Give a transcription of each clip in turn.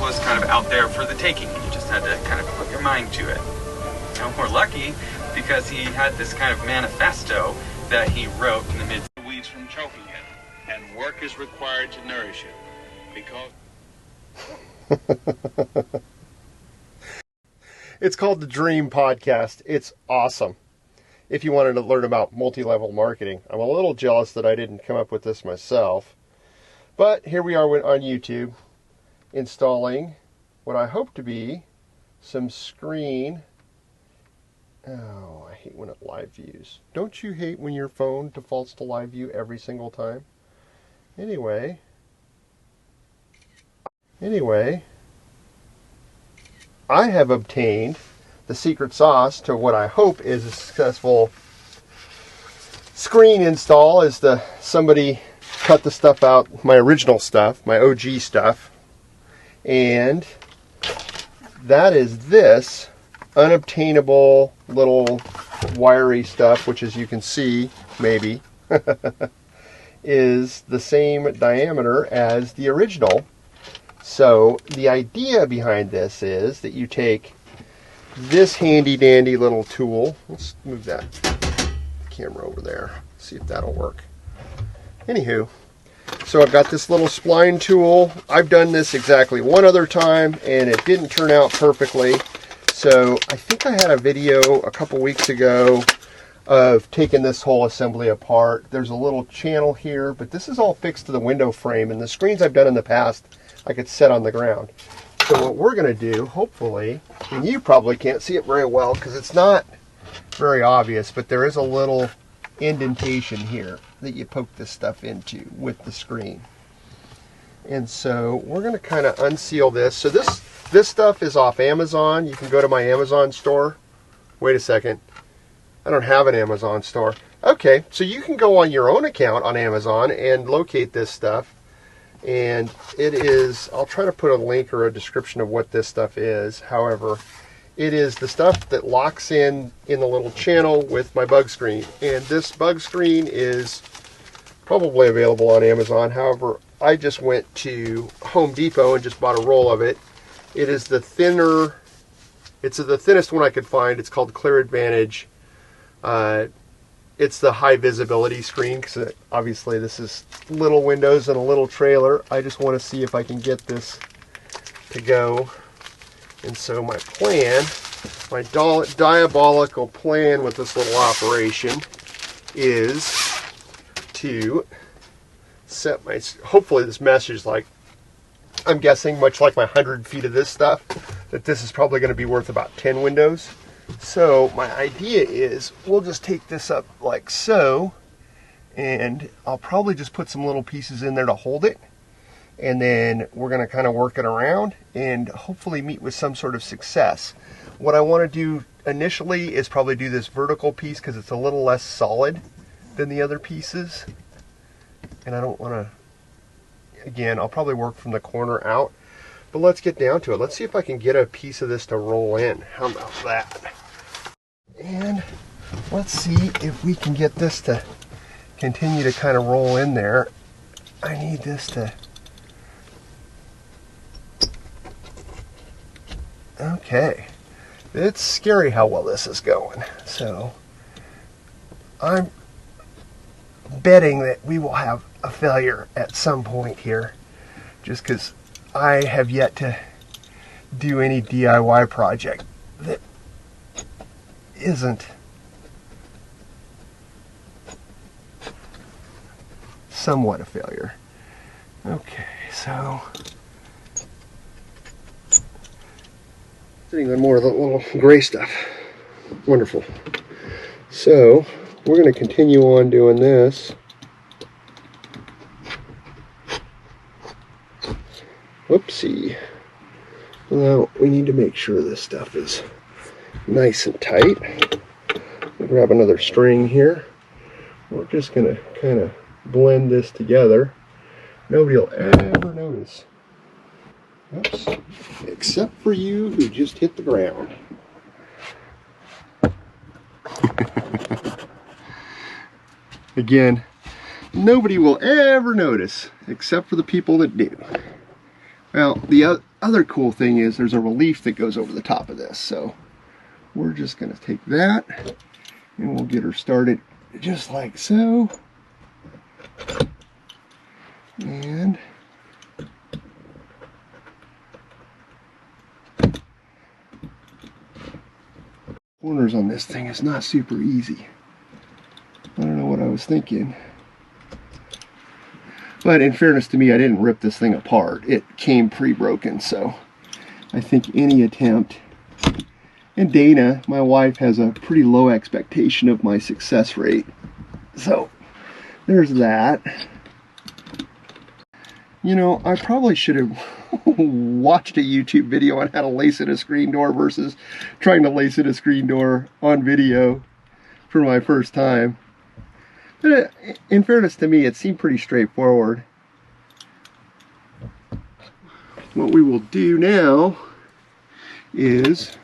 was kind of out there for the taking. You just had to kind of put your mind to it. And we're lucky because he had this kind of manifesto that he wrote in the mid. Weeds from choking it, and work is required to nourish it, because It's called the Dream Podcast. It's awesome. If you wanted to learn about multi-level marketing, I'm a little jealous that I didn't come up with this myself. But here we are on YouTube, installing what I hope to be some screen. Oh, I hate when it live views. Don't you hate when your phone defaults to live view every single time? Anyway, I have obtained the secret sauce to what I hope is a successful screen install. Is somebody cut the stuff out, my original stuff, my OG stuff, and that is this unobtainable little wiry stuff, which, as you can see, maybe, is the same diameter as the original. So the idea behind this is that you take this handy dandy little tool. Let's move that camera over there, see if that'll work. Anywho, so I've got this little spline tool. I've done this exactly one other time and it didn't turn out perfectly. So I think I had a video a couple weeks ago of taking this whole assembly apart. There's a little channel here, but this is all fixed to the window frame, and the screens I've done in the past I could set on the ground. So what we're going to do, hopefully, and you probably can't see it very well because it's not very obvious, but there is a little indentation here that you poke this stuff into with the screen. And so we're going to kind of unseal this. So this stuff is off Amazon. You can go to my Amazon store. Wait a second. I don't have an Amazon store. Okay, so you can go on your own account on Amazon and locate this stuff. And it is, I'll try to put a link or a description of what this stuff is. However, it is the stuff that locks in the little channel with my bug screen. And this bug screen is probably available on Amazon. However, I just went to Home Depot and just bought a roll of it. It is the thinner, it's the thinnest one I could find. It's called Clear Advantage. It's the high visibility screen because obviously this is little windows and a little trailer. I just want to see if I can get this to go. And so my plan, my diabolical plan with this little operation is to set my, hopefully this mesh is like, I'm guessing much like my 100 feet of this stuff, that this is probably going to be worth about 10 windows. So my idea is we'll just take this up like so, and I'll probably just put some little pieces in there to hold it, and then we're going to kind of work it around and hopefully meet with some sort of success. What I want to do initially is probably do this vertical piece because it's a little less solid than the other pieces, and I don't want to, again, I'll probably work from the corner out. But let's get down to it. Let's see if I can get a piece of this to roll in. How about that? And let's see if we can get this to continue to kind of roll in there. I need this to... Okay. It's scary how well this is going. So I'm betting that we will have a failure at some point here, just because I have yet to do any DIY project that isn't somewhat a failure. Okay, so sitting on more of the little gray stuff. Wonderful. So we're going to continue on doing this. Whoopsie. Now we need to make sure this stuff is nice and tight. We'll grab another string here. We're just going to kind of blend this together. Nobody will ever notice. Oops. Except for you who just hit the ground. Again, nobody will ever notice except for the people that do. Well, other cool thing is there's a relief that goes over the top of this. So we're just going to take that and we'll get her started just like so. And corners on this thing is not super easy. I don't know what I was thinking. But in fairness to me, I didn't rip this thing apart. It came pre-broken, so I think any attempt. And Dana, my wife, has a pretty low expectation of my success rate. So there's that. You know, I probably should have watched a YouTube video on how to lace in a screen door versus trying to lace in a screen door on video for my first time. But in fairness to me, it seemed pretty straightforward. What we will do now is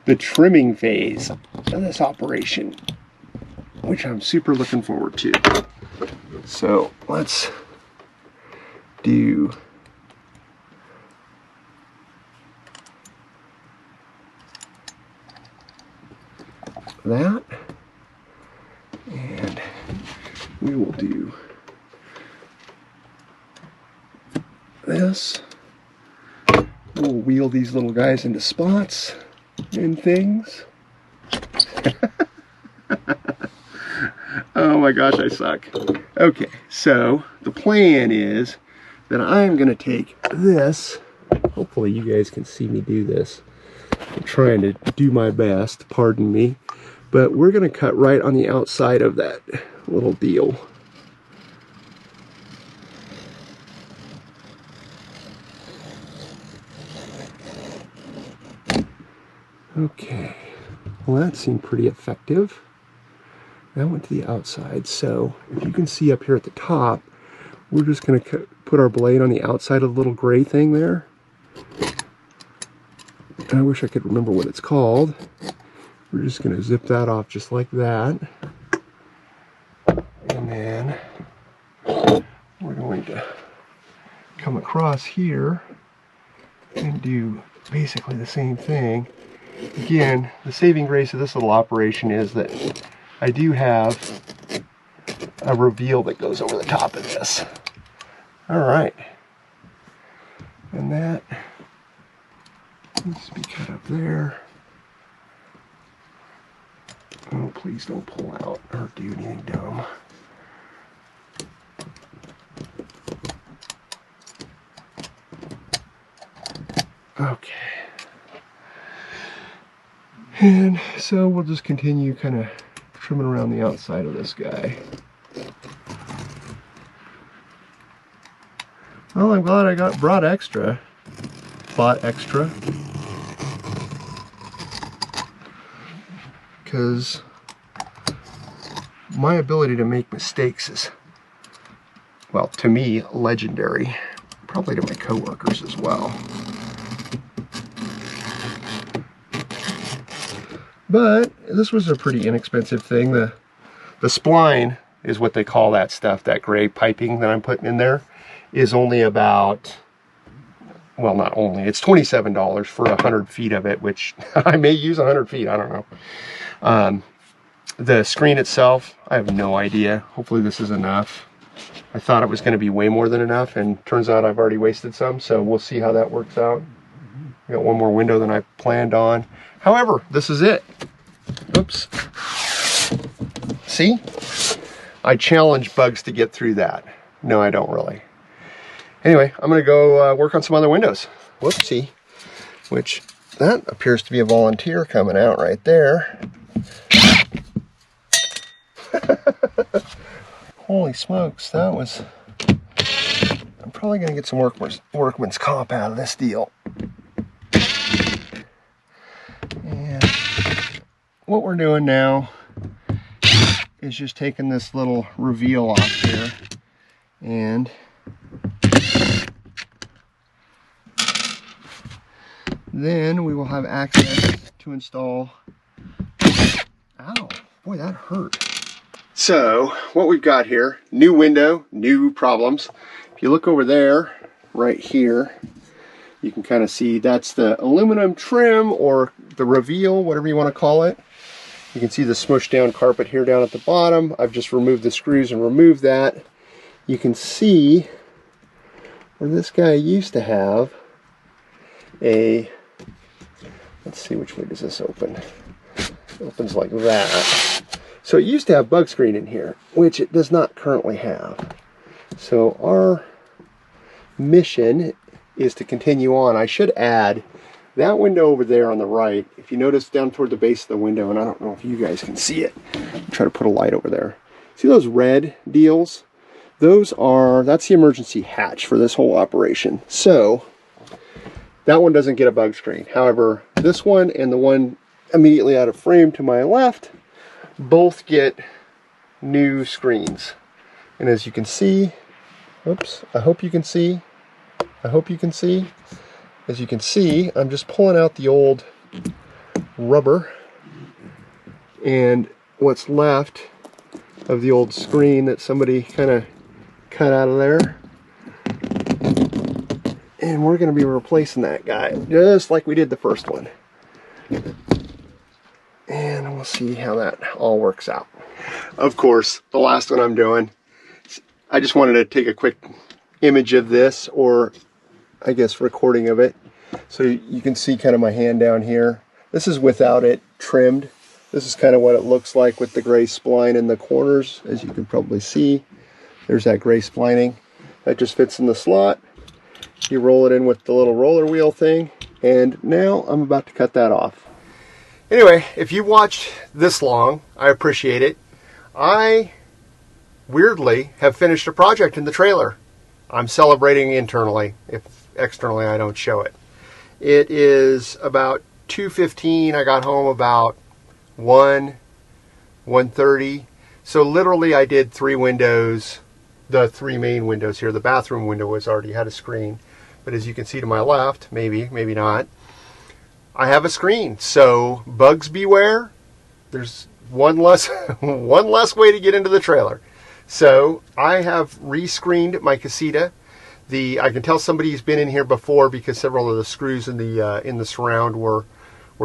the trimming phase of this operation, which I'm super looking forward to. So let's do that, and we will do this. We'll wheel these little guys into spots and things. Oh my gosh, I suck. Okay, so the plan is that I'm going to take this. Hopefully you guys can see me do this. I'm trying to do my best, pardon me. But we're going to cut right on the outside of that little deal. Okay, well that seemed pretty effective. That went to the outside, so if you can see up here at the top, we're just going to put our blade on the outside of the little gray thing there. I wish I could remember what it's called. We're just going to zip that off just like that. And then we're going to come across here and do basically the same thing. Again, the saving grace of this little operation is that I do have a reveal that goes over the top of this. Alright. And that needs to be cut up there. Oh, please don't pull out or do anything dumb. Okay. And so we'll just continue kind of trimming around the outside of this guy. Well, I'm glad I bought extra. Because my ability to make mistakes is, well, to me, legendary. Probably to my coworkers as well. But this was a pretty inexpensive thing. The spline is what they call that stuff, that gray piping that I'm putting in there, is only about, well, not only, it's $27 for 100 feet of it, which I may use 100 feet, I don't know. The screen itself, I have no idea. Hopefully this is enough. I thought it was going to be way more than enough, and turns out I've already wasted some, so we'll see how that works out. I got one more window than I planned on. However, this is it. Oops. See? I challenge bugs to get through that. No, I don't really. Anyway, I'm going to go work on some other windows. Whoopsie. Which, that appears to be a volunteer coming out right there. Holy smokes, that was... I'm probably going to get some workman's comp out of this deal. And what we're doing now is just taking this little reveal off here, and then we will have access to install. Ow, boy, that hurt. So what we've got here, new window, new problems. If you look over there, right here, You can kind of see that's the aluminum trim or the reveal, whatever you want to call it. You can see the smushed down carpet here down at the bottom. I've just removed the screws and removed that. You can see where this guy used to have a, let's see, which way does this open? It opens like that. So it used to have bug screen in here, which it does not currently have. So our mission is to continue on. I should add that window over there on the right. If you notice down toward the base of the window, and I don't know if you guys can see it, I'll try to put a light over there. See those red deals? That's the emergency hatch for this whole operation. So that one doesn't get a bug screen. However, this one and the one immediately out of frame to my left both get new screens. And as you can see, oops, I hope you can see. As you can see, I'm just pulling out the old rubber and what's left of the old screen that somebody kind of cut out of there. And we're going to be replacing that guy just like we did the first one. And we'll see how that all works out. Of course, the last one I'm doing, I just wanted to take a quick image of this, or I guess recording of it, so you can see kind of my hand down here. This is without it trimmed. This is kind of what it looks like with the gray spline in the corners. As you can probably see, there's that gray splining. That just fits in the slot. You roll it in with the little roller wheel thing, and now I'm about to cut that off. Anyway, if you watched this long, I appreciate it. I weirdly have finished a project in the trailer. I'm celebrating internally. If externally I don't show it. It is about 2:15. I got home about 1:30. So literally I did 3 windows, the 3 main windows here. The bathroom window was already had a screen. But as you can see to my left, maybe not, I have a screen. So bugs beware. There's one less way to get into the trailer. So I have re-screened my Casita. I can tell somebody's been in here before because several of the screws in the surround were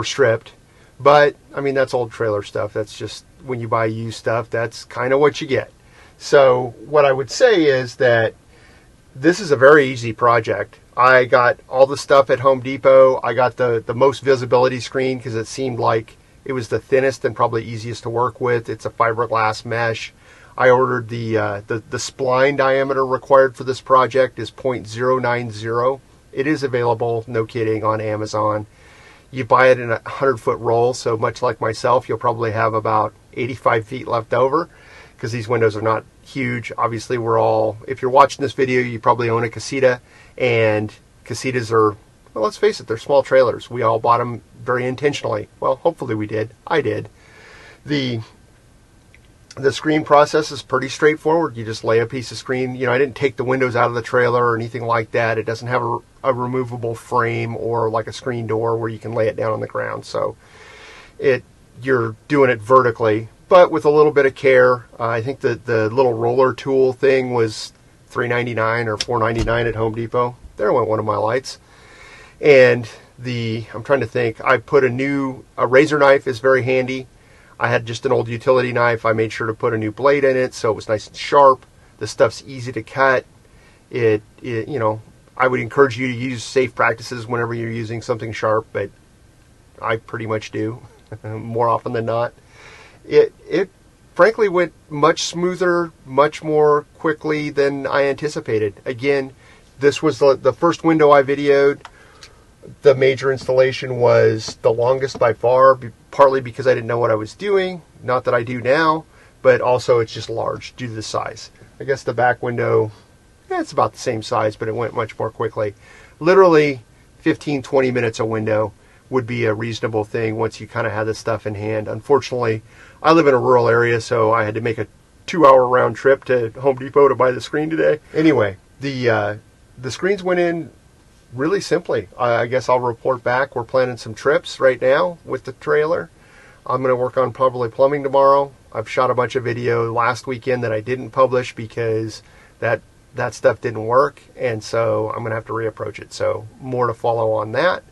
stripped. But I mean, that's old trailer stuff. That's just when you buy used stuff, that's kind of what you get. So what I would say is that this is a very easy project. I got all the stuff at Home Depot. I got the most visibility screen because it seemed like it was the thinnest and probably easiest to work with. It's a fiberglass mesh. I ordered the spline diameter required for this project is 0.090. It is available, no kidding, on Amazon. You buy it in a 100-foot roll, so much like myself, you'll probably have about 85 feet left over because these windows are not huge. Obviously, if you're watching this video, you probably own a Casita, and Casitas are, well, let's face it, they're small trailers. We all bought them very intentionally. Well, hopefully we did. I did. The screen process is pretty straightforward. You just lay a piece of screen. I didn't take the windows out of the trailer or anything like that. It doesn't have a removable frame or like a screen door where you can lay it down on the ground. So you're doing it vertically, but with a little bit of care. I think the little roller tool thing was $3.99 or $4.99 at Home Depot. There went one of my lights. And I'm trying to think, I put a razor knife is very handy. I had just an old utility knife. I made sure to put a new blade in it so it was nice and sharp. The stuff's easy to cut. I would encourage you to use safe practices whenever you're using something sharp, but I pretty much do more often than not. It frankly went much smoother, much more quickly than I anticipated. Again, this was the first window I videoed. The major installation was the longest by far, partly because I didn't know what I was doing. Not that I do now, but also it's just large due to the size. I guess the back window, it's about the same size, but it went much more quickly. Literally 15-20 minutes a window would be a reasonable thing once you kind of have this stuff in hand. Unfortunately, I live in a rural area, so I had to make a 2-hour round trip to Home Depot to buy the screen today. Anyway, the screens went in really simply. I guess I'll report back. We're planning some trips right now with the trailer. I'm going to work on probably plumbing tomorrow. I've shot a bunch of video last weekend that I didn't publish because that that stuff didn't work, and so I'm going to have to reapproach it. So more to follow on that.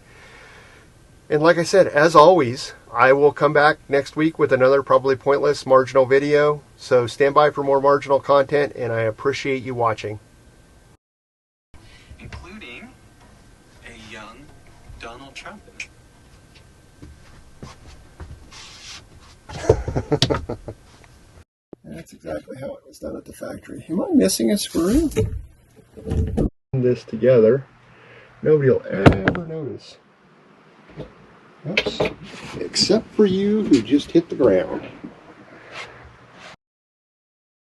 And like I said, as always, I will come back next week with another probably pointless marginal video. So stand by for more marginal content, and I appreciate you watching. Including a young Donald Trump in it. That's exactly how it was done at the factory. Am I missing a screw? This together, nobody will ever notice. Oops. Except for you who just hit the ground.